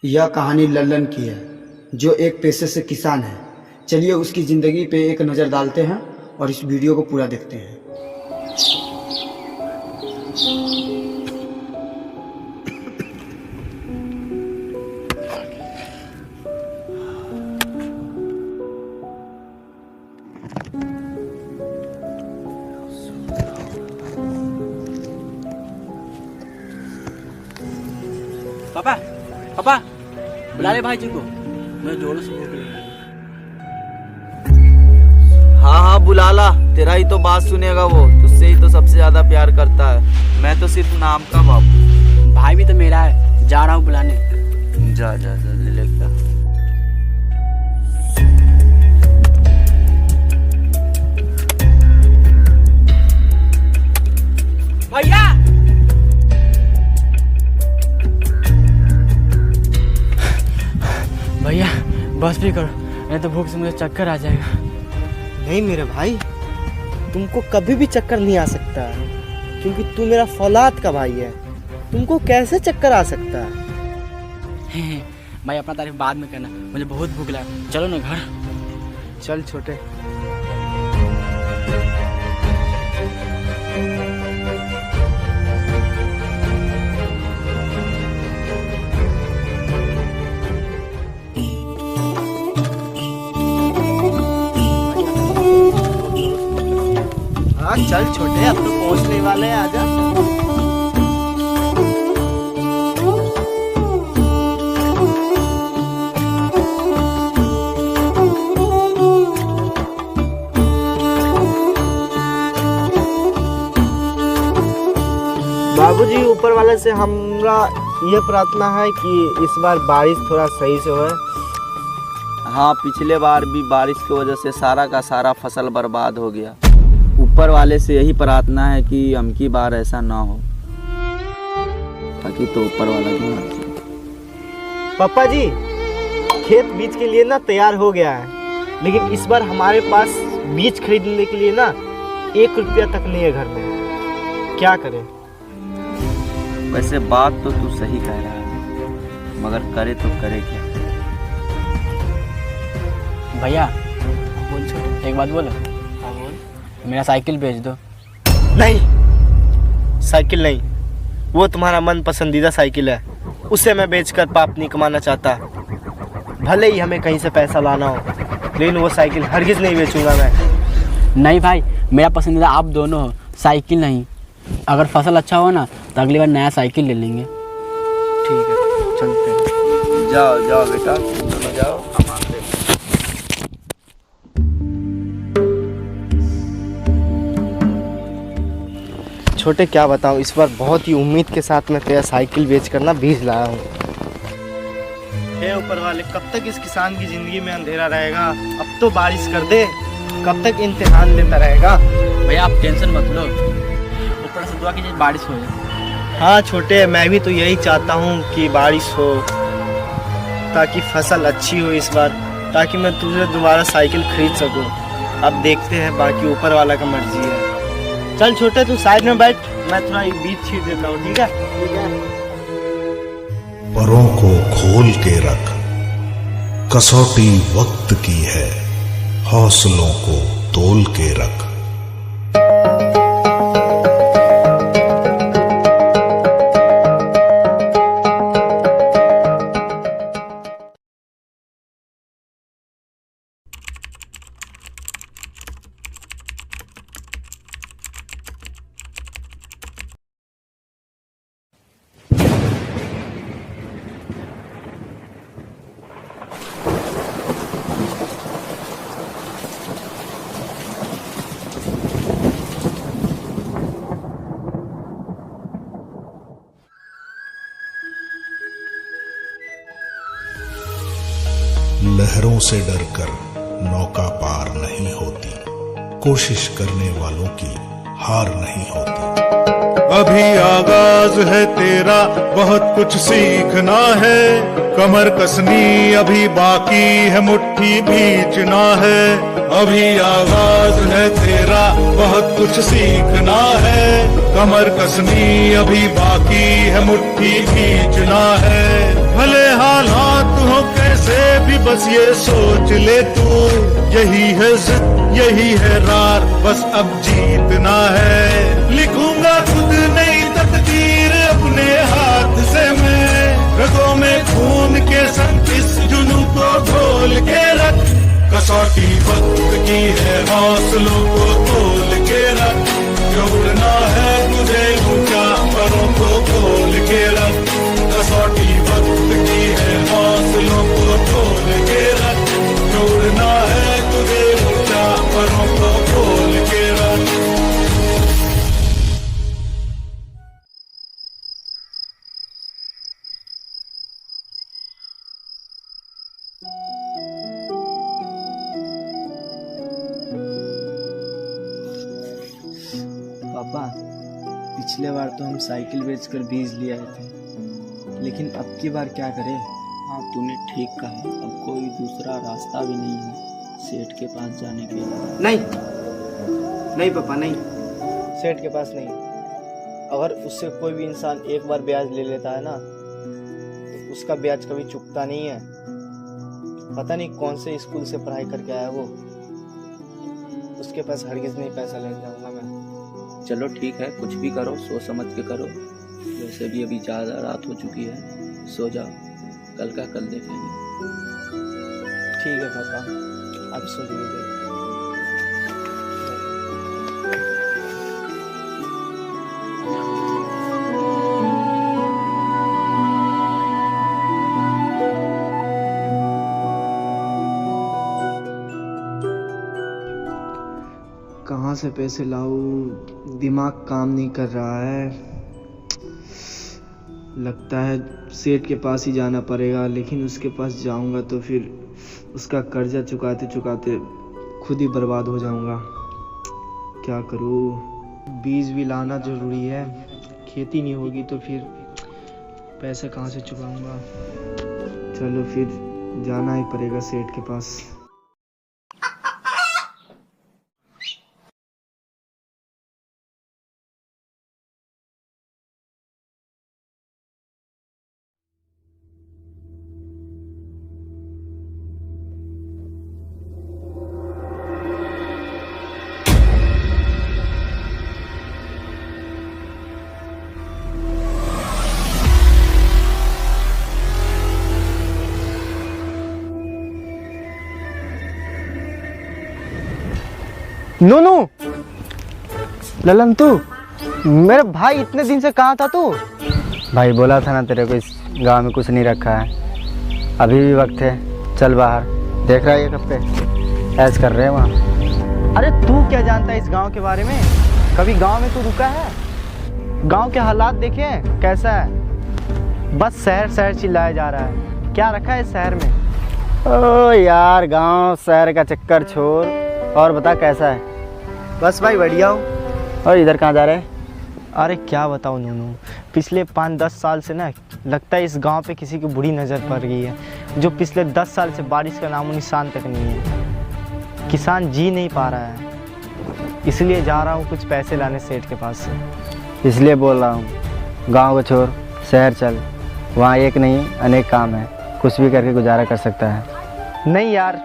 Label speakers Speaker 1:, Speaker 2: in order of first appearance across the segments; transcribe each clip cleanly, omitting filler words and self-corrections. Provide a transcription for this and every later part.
Speaker 1: यह कहानी लल्लन की है, जो एक पेशे से किसान है। चलिए उसकी ज़िंदगी पे एक नज़र डालते हैं और इस वीडियो को पूरा देखते हैं।
Speaker 2: पापा पापा बुला ले भाई जी को, मैं जोरों से भूख लगी।
Speaker 3: हाँ हाँ बुला ला, तेरा ही तो बात सुनेगा वो, तुझसे ही तो सबसे ज्यादा प्यार करता है। मैं तो सिर्फ नाम का बाबू।
Speaker 2: भाई भी तो मेरा है, जा रहा हूँ बुलाने।
Speaker 3: जा जा जा ले ले क्या।
Speaker 2: भैया भैया बस भी करो, नहीं तो भूख से मुझे चक्कर आ जाएगा।
Speaker 4: नहीं मेरे भाई, तुमको कभी भी चक्कर नहीं आ सकता, क्योंकि तू मेरा फौलाद का भाई है। तुमको कैसे चक्कर आ सकता है?
Speaker 2: भाई अपना तारीफ बाद में करना, मुझे बहुत भूख लगा। चलो ना घर।
Speaker 4: चल छोटे। हाँ चल छोटे, अब तो पहुंचने वाले हैं, आजा। बाबूजी, ऊपर वाले से हमरा ये प्रार्थना है कि इस बार बारिश थोड़ा सही से होए।
Speaker 3: हाँ, पिछले बार भी बारिश की वजह से सारा का सारा फसल बर्बाद हो गया। ऊपर वाले से यही प्रार्थना है कि अमकी बार ऐसा ना हो, ताकि तो ऊपर वाला की मर्जी।
Speaker 4: पापा जी, खेत बीज के लिए ना तैयार हो गया है, लेकिन इस बार हमारे पास बीज खरीदने के लिए ना 1 रुपया तक नहीं है घर में। क्या करें?
Speaker 3: वैसे बात तो तू सही कह रहा है, मगर करे तो करे क्या।
Speaker 2: भैया बोल छोटे, एक बात बोलो। हाँ बोल। मेरा साइकिल भेज दो।
Speaker 4: नहीं, साइकिल नहीं, वो तुम्हारा मन पसंदीदा साइकिल है, उसे मैं बेचकर पाप नहीं कमाना चाहता। भले ही हमें कहीं से पैसा लाना हो, लेकिन वो साइकिल हरगिज नहीं बेचूंगा मैं।
Speaker 2: नहीं भाई, मेरा पसंदीदा आप दोनों हो, साइकिल नहीं। अगर फसल अच्छा हो ना तो अगली बार नया साइकिल ले लेंगे।
Speaker 4: ठीक है, चलते हैं।
Speaker 3: जाओ जाओ बेटा, दोनों जाओ, हम आते हैं।
Speaker 4: छोटे क्या बताऊं, इस बार बहुत ही उम्मीद के साथ मैं तेरा साइकिल बेच कर ना बीज लाया हूँ। हे ऊपर वाले, कब तक इस किसान की जिंदगी में अंधेरा रहेगा? अब तो बारिश कर दे, कब तक इम्तिहान लेता रहेगा?
Speaker 2: भैया आप टेंशन मत लो, ऊपर से दुआ कीजिए बारिश हो जाए।
Speaker 4: हाँ छोटे, मैं भी तो यही चाहता हूँ कि बारिश हो, ताकि फसल अच्छी हो इस बार, ताकि मैं तुझे दोबारा साइकिल खरीद सकूँ। अब देखते हैं, बाकी ऊपर वाला का मर्जी है। चल छोटे, तू साइड में बैठ, मैं थोड़ा बीज छीट देता हूँ। ठीक है? ठीक है।
Speaker 5: परों को खोल के रख, कसौटी वक्त की है, हौसलों को तोल के रख। लहरों से डरकर नौका पार नहीं होती, कोशिश करने वालों की हार नहीं होती।
Speaker 6: अभी आगाज है तेरा, बहुत कुछ सीखना है, कमर कसनी अभी बाकी है, मुट्ठी भींचना है। अभी आगाज है तेरा, बहुत कुछ सीखना है, कमर कसनी अभी बाकी है, मुट्ठी भींचना है। भले हालात हो कैसे भी बस ये सोच ले तू, यही है जिद यही है रार, बस अब जीतना है। लिखूंगा खुद नई तकदीर अपने हाथ से मैं, रगों में खून के संग इस जुनून को घोल के रख। कसौटी वक्त की है हौसलों को तोल के रख, जो उड़ना है तुझे ऊंचा परों को खोल के रख। कसौटी वक्त की है हौसलों को तोल के रख, जो उड़ना है तुझे ऊंचा परों को खोल के रख।
Speaker 4: पापा, पिछले बार तो हम साइकिल बेचकर बीज ले आए थे, लेकिन अब की बार क्या करें?
Speaker 3: हाँ तूने ठीक कहा, अब कोई दूसरा रास्ता भी नहीं है सेठ के पास जाने के लिए।
Speaker 4: नहीं पापा नहीं, सेठ के पास नहीं। अगर उससे कोई भी इंसान एक बार ब्याज ले लेता है ना, तो उसका ब्याज कभी चुकता नहीं है। पता नहीं कौन से स्कूल से पढ़ाई करके आया वो, उसके पास हरगिज नहीं पैसा ले जाऊंगा मैं।
Speaker 3: चलो ठीक है, कुछ भी करो सोच समझ के करो। वैसे भी अभी ज़्यादा रात हो चुकी है, सो जाओ, कल का कल देखेंगे।
Speaker 4: ठीक है पापा, आप सो लीजिए। कहाँ से पैसे लाऊं, दिमाग काम नहीं कर रहा है। लगता है सेठ के पास ही जाना पड़ेगा, लेकिन उसके पास जाऊंगा तो फिर उसका कर्जा चुकाते चुकाते खुद ही बर्बाद हो जाऊंगा। क्या करूं? बीज भी लाना ज़रूरी है, खेती नहीं होगी तो फिर पैसे कहाँ से चुकाऊंगा। चलो फिर जाना ही पड़ेगा सेठ के पास। नूनू, ललन तू, मेरे भाई इतने दिन से कहाँ था तू?
Speaker 2: भाई बोला था ना तेरे को, इस गांव में कुछ नहीं रखा है, अभी भी वक्त है, चल बाहर। देख रहा है ये कप्पे ऐश कर रहे हैं वहाँ।
Speaker 4: अरे तू क्या जानता है इस गांव के बारे में? कभी गांव में तू रुका है? गांव के हालात देखे हैं कैसा है? बस शहर शहर चिल्लाया जा रहा है। क्या रखा है इस शहर में?
Speaker 2: ओ यार, गांव शहर का चक्कर छोड़ और बता कैसा है?
Speaker 4: बस भाई बढ़िया हूँ।
Speaker 2: और इधर कहाँ जा रहे हैं?
Speaker 4: अरे क्या बताऊँ नूनू, पिछले 5-10 साल से ना लगता है इस गांव पे किसी की बुरी नज़र पड़ गई है, जो पिछले 10 साल से बारिश का नामो निशान तक नहीं है। किसान जी नहीं पा रहा है, इसलिए जा रहा हूँ कुछ पैसे लाने सेठ के पास से।
Speaker 2: इसलिए बोल रहा हूँ, गांव को छोड़ शहर चल, वहाँ एक नहीं अनेक काम है, कुछ भी करके गुजारा कर सकता है।
Speaker 4: नहीं यार,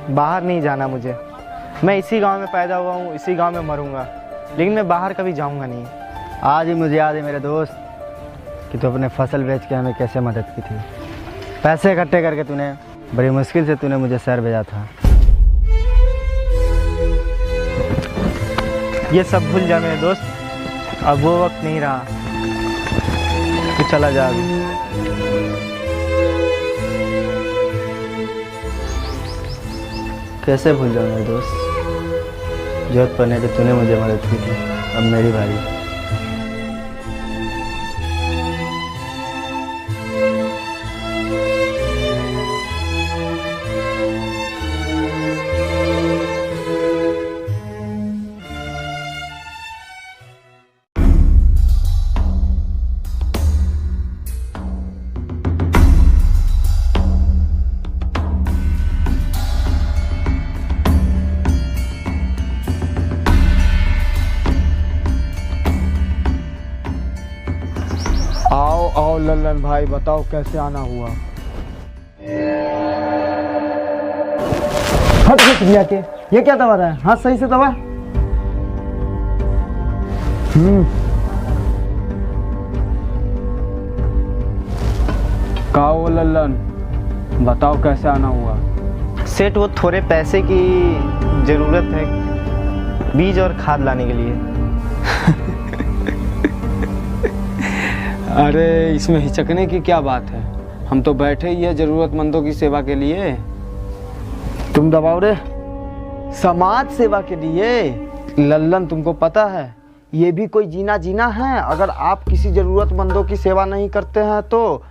Speaker 4: बाहर नहीं जाना मुझे। मैं इसी गांव में पैदा हुआ हूँ, इसी गांव में मरूंगा, लेकिन मैं बाहर कभी जाऊंगा नहीं।
Speaker 2: आज ही मुझे याद है मेरे दोस्त कि तू अपने फसल बेच के हमें कैसे मदद की थी। पैसे इकट्ठे करके तूने बड़ी मुश्किल से तूने मुझे शहर भेजा था।
Speaker 4: ये सब भूल जा मेरे दोस्त, अब वो वक्त नहीं रहा। तू चला जा अभी।
Speaker 2: कैसे भूल जाऊँ मेरे दोस्त, जरूरत पड़ने पे तूने मुझे मदद की थी, अब मेरी बारी।
Speaker 1: लल्लन भाई, बताओ कैसे आना हुआ।
Speaker 2: हट भैया के, ये क्या दबा रहा है? हाथ सही से दबा।
Speaker 1: का वो लल्लन, बताओ कैसे आना हुआ।
Speaker 4: सेठ वो थोड़े पैसे की ज़रूरत है बीज और खाद लाने के लिए।
Speaker 1: अरे इसमें हिचकने की क्या बात है, हम तो बैठे ही है जरूरतमंदों की सेवा के लिए।
Speaker 2: तुम दबाओ रे, समाज सेवा के लिए।
Speaker 1: लल्लन तुमको पता है
Speaker 2: ये भी कोई जीना जीना है? अगर आप किसी जरूरतमंदों की सेवा नहीं करते हैं तो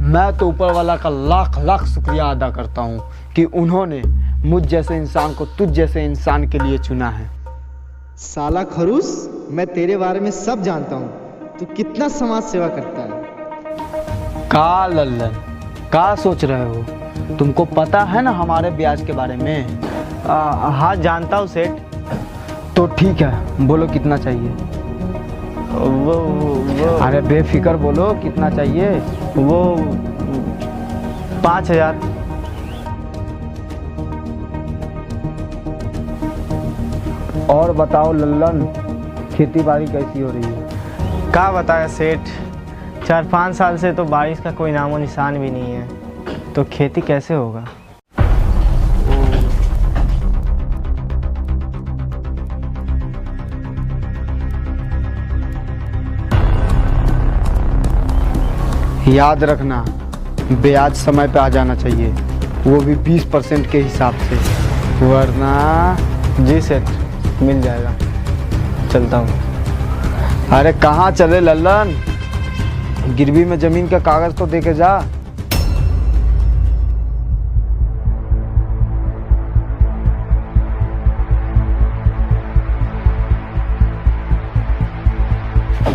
Speaker 1: मैं तो ऊपर वाला का लाख लाख शुक्रिया अदा करता हूँ कि उन्होंने मुझ जैसे इंसान को तुझ जैसे इंसान के लिए चुना है।
Speaker 7: साला खरूस, मैं तेरे बारे में सब जानता हूँ, तू कितना समाज सेवा करता है।
Speaker 1: का लल्लन, का सोच रहे हो? तुमको पता है ना हमारे ब्याज के बारे में?
Speaker 4: हाँ जानता हूँ सेठ।
Speaker 1: तो ठीक है, बोलो कितना चाहिए।
Speaker 4: वो
Speaker 1: अरे बेफिक्र बोलो, कितना चाहिए?
Speaker 4: वो 5,000।
Speaker 1: और बताओ लल्लन, खेती बाड़ी कैसी हो रही है?
Speaker 4: क्या बताया सेठ, 4-5 साल से तो बारिश का कोई नामो निशान भी नहीं है, तो खेती कैसे होगा।
Speaker 1: याद रखना, ब्याज समय पे आ जाना चाहिए, वो भी 20% के हिसाब से, वरना।
Speaker 4: जी सेठ, मिल जाएगा, चलता हूँ।
Speaker 1: अरे कहाँ चले लल्लन, गिरवी में जमीन का कागज तो दे के जा।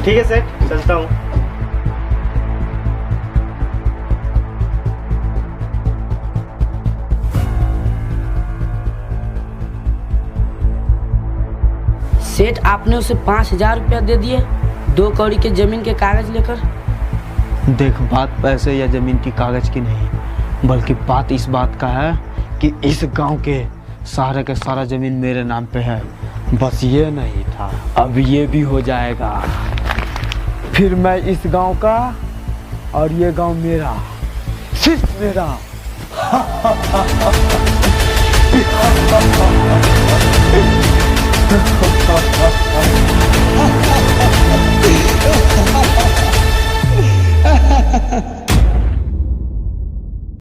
Speaker 4: ठीक है सेठ, चलता हूँ।
Speaker 8: सेठ, आपने उसे 5,000 रुपया दे दिए 2 कौड़ी के जमीन के कागज लेकर।
Speaker 1: देख, बात पैसे या जमीन की कागज की नहीं, बल्कि बात इस बात का है कि इस गांव के सारा जमीन मेरे नाम पे है। बस ये नहीं था, अब ये भी हो जाएगा। फिर मैं इस गांव का और ये गांव मेरा, सिर्फ मेरा।
Speaker 7: Ha ha ha!